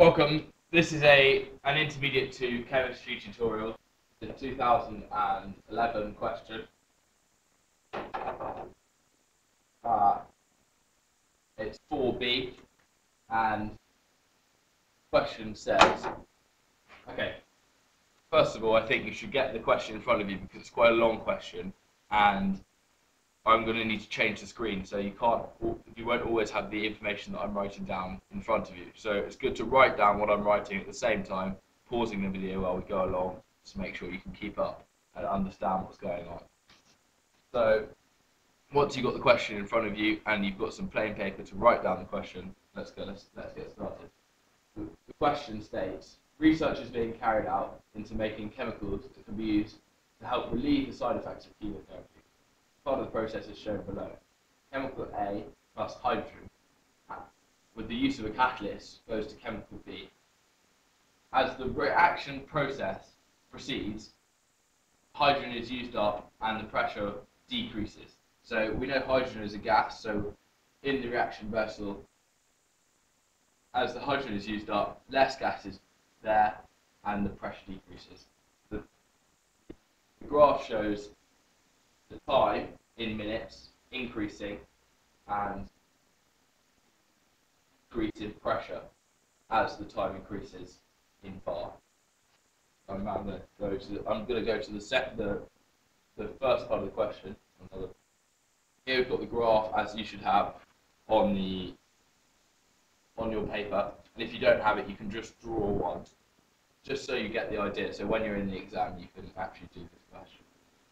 Welcome. This is an intermediate to chemistry tutorial. The 2011 question. It's 4B, and question says, okay, first of all, I think you should get the question in front of you because it's quite a long question, and I'm going to need to change the screen, so you won't always have the information that I'm writing down in front of you. So it's good to write down what I'm writing at the same time, pausing the video while we go along to make sure you can keep up and understand what's going on. So once you've got the question in front of you and you've got some plain paper to write down the question, let's get started. The question states, research is being carried out into making chemicals that can be used to help relieve the side effects of chemotherapy. Part of the process is shown below. Chemical A plus hydrogen, with the use of a catalyst, goes to chemical B. As the reaction process proceeds, hydrogen is used up and the pressure decreases. So we know hydrogen is a gas, so in the reaction vessel, as the hydrogen is used up, less gas is there and the pressure decreases. The graph shows the time in minutes increasing and decreasing pressure as the time increases in bar. I'm going to go to the first part of the question. Here we've got the graph as you should have on your paper, and if you don't have it, you can just draw one, just so you get the idea. So when you're in the exam, you can actually do this question.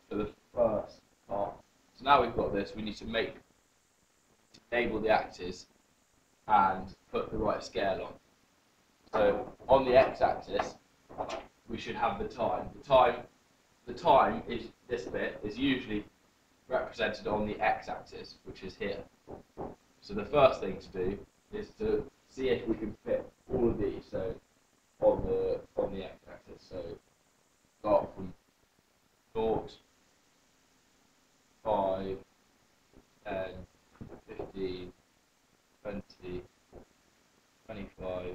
So the first part. So now we've got this. We need to label the axes and put the right scale on. So on the x-axis, we should have the time. The time is this bit is usually represented on the x-axis, which is here. So the first thing to do is to see if we can fit all of these. So on the x-axis. So start from 0, 5, 10, 15, 20, 25,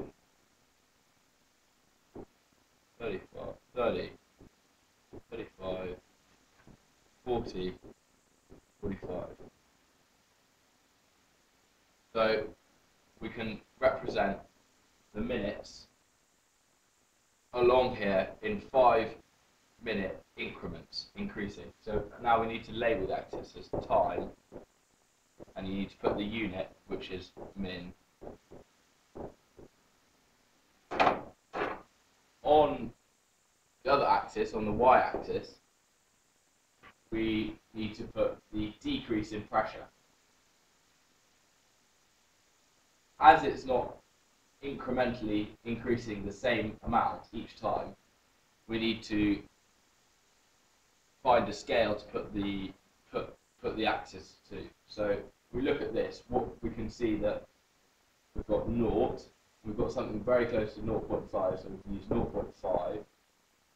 35, 30, 35, 40, 45. So we can represent the minutes along here in 5-minute increments, increasing. So now we need to label the axis as time, and you need to put the unit, which is min. On the other axis, on the y-axis, we need to put the decrease in pressure. As it's not incrementally increasing the same amount each time, we need to find a scale to put the axis to. So if we look at this, what we can see that we've got 0, we've got something very close to 0.5, so we can use 0.5. We've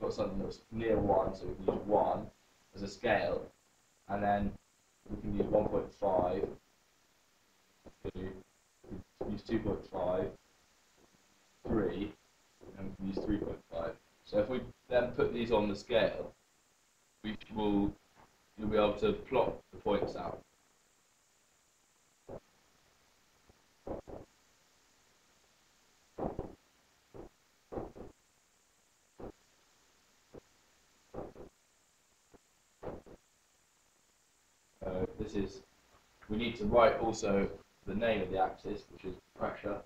got something that's near 1, so we can use 1 as a scale, and then we can use 1.5, use 2.5, 3, and we can use 3.5. So if we then put these on the scale, you'll be able to plot the points out. We need to write also the name of the axis, which is pressure,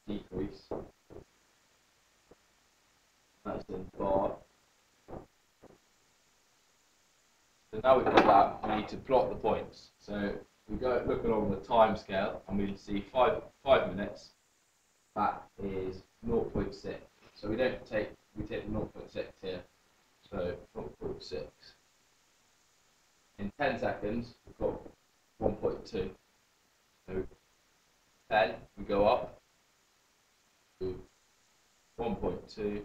decrease, that's in bar. So now we've got that, we need to plot the points. So we go look along the time scale, and we see 5 minutes, that is 0.6. So we take the 0.6 here. So 0.6. In 10 seconds, we've got 1.2. So 10, we go up to 1.2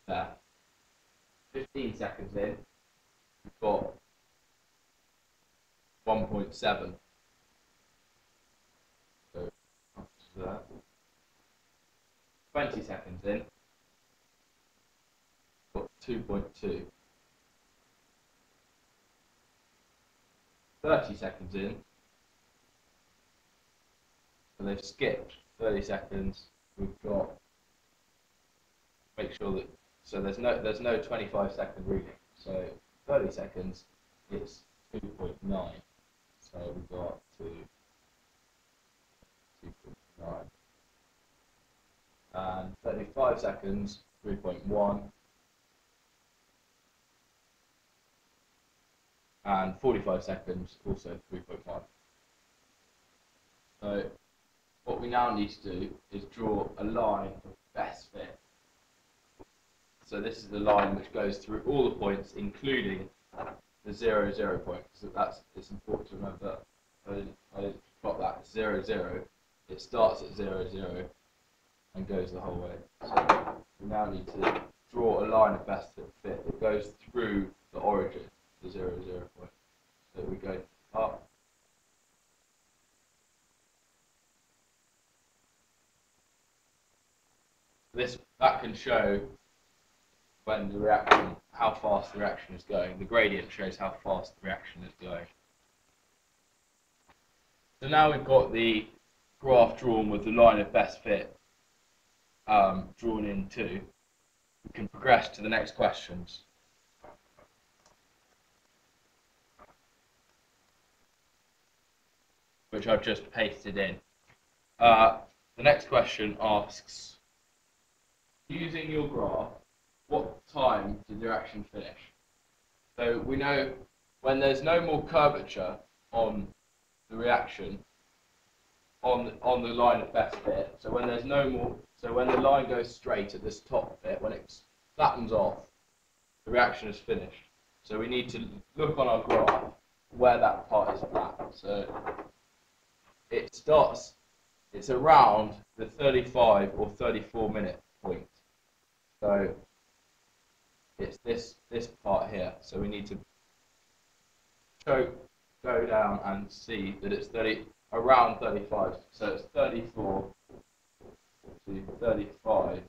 there. 15 seconds in, we've got 1.7. to that. 20 seconds in, got 2.2. 30 seconds in, so they've skipped 30 seconds. We've got, make sure that, so there's no 25-second reading. So 30 seconds, it's 2.9. So we've got 2.9. And 35 seconds, 3.1. And 45 seconds, also 3.1. So what we now need to do is draw a line of best fit. So this is the line which goes through all the points, including the 0, 0 point. So it's important to remember. I didn't plot that 0, 0. It starts at 0, 0 and goes the whole way. So we now need to draw a line of best fit that goes through the origin, the 0, 0 point. So we go up. That can show when the reaction, how fast the reaction is going. The gradient shows how fast the reaction is going. So now we've got the graph drawn with the line of best fit drawn in too. We can progress to the next questions. Which I've just pasted in. The next question asks, using your graph, what time did the reaction finish? So we know when there's no more curvature on the reaction on the line of best fit, so when there's no more, so when the line goes straight at this top bit, when it flattens off, the reaction is finished. So we need to look on our graph where that part is flat. So it's around the 35 or 34 minute point. So it's this part here. So we need to go down and see that it's around 35. So it's 34 to 35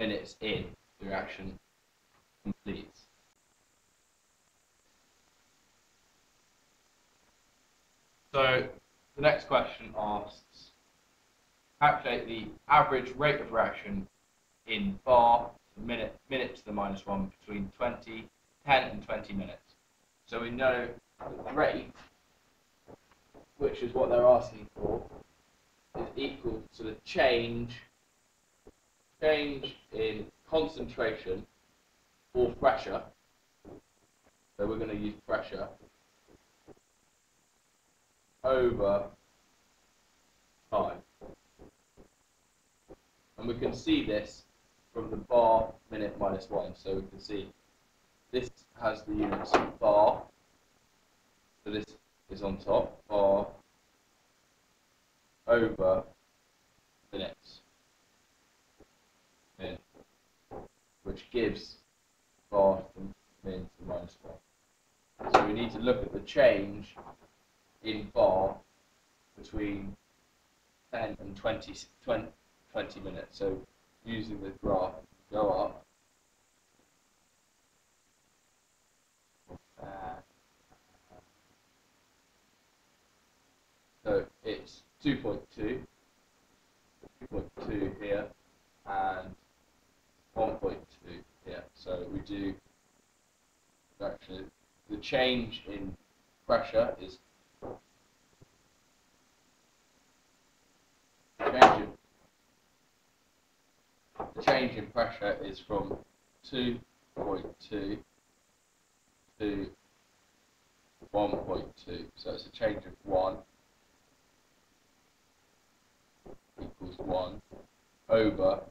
minutes in the reaction completes. So the next question asks, calculate the average rate of reaction in bar minute to the -1 between 10 and 20 minutes. So we know the rate, which is what they're asking for, is equal to the change in concentration or pressure. So we're going to use pressure over time. And we can see this from the bar minute -1. So we can see this has the units bar, so this is on top, bar over minutes, min, which gives bar from min to -1. So we need to look at the change in bar between 10 and 20 minutes. So using the graph, go up. So it's 2.2 here and 1.2 here. So we do actually the change in pressure is the change in pressure is from 2.2 to 1.2. So it's a change of 1 equals 1 over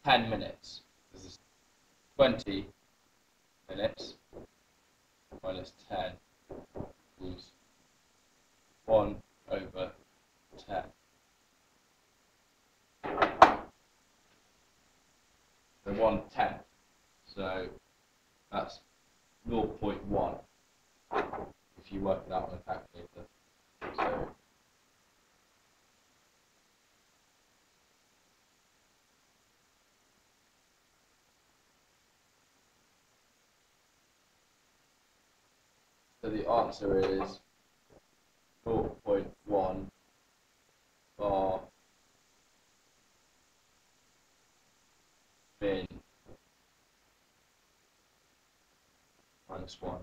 10 minutes. This is 20 minutes minus 10 equals 1 over 10. So 1/10. So that's 0.1 if you work it out on a calculator. So the answer is 0.1 bar min minus 1.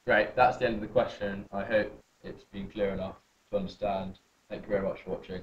Great, that's the end of the question. I hope it's been clear enough to understand. Thank you very much for watching.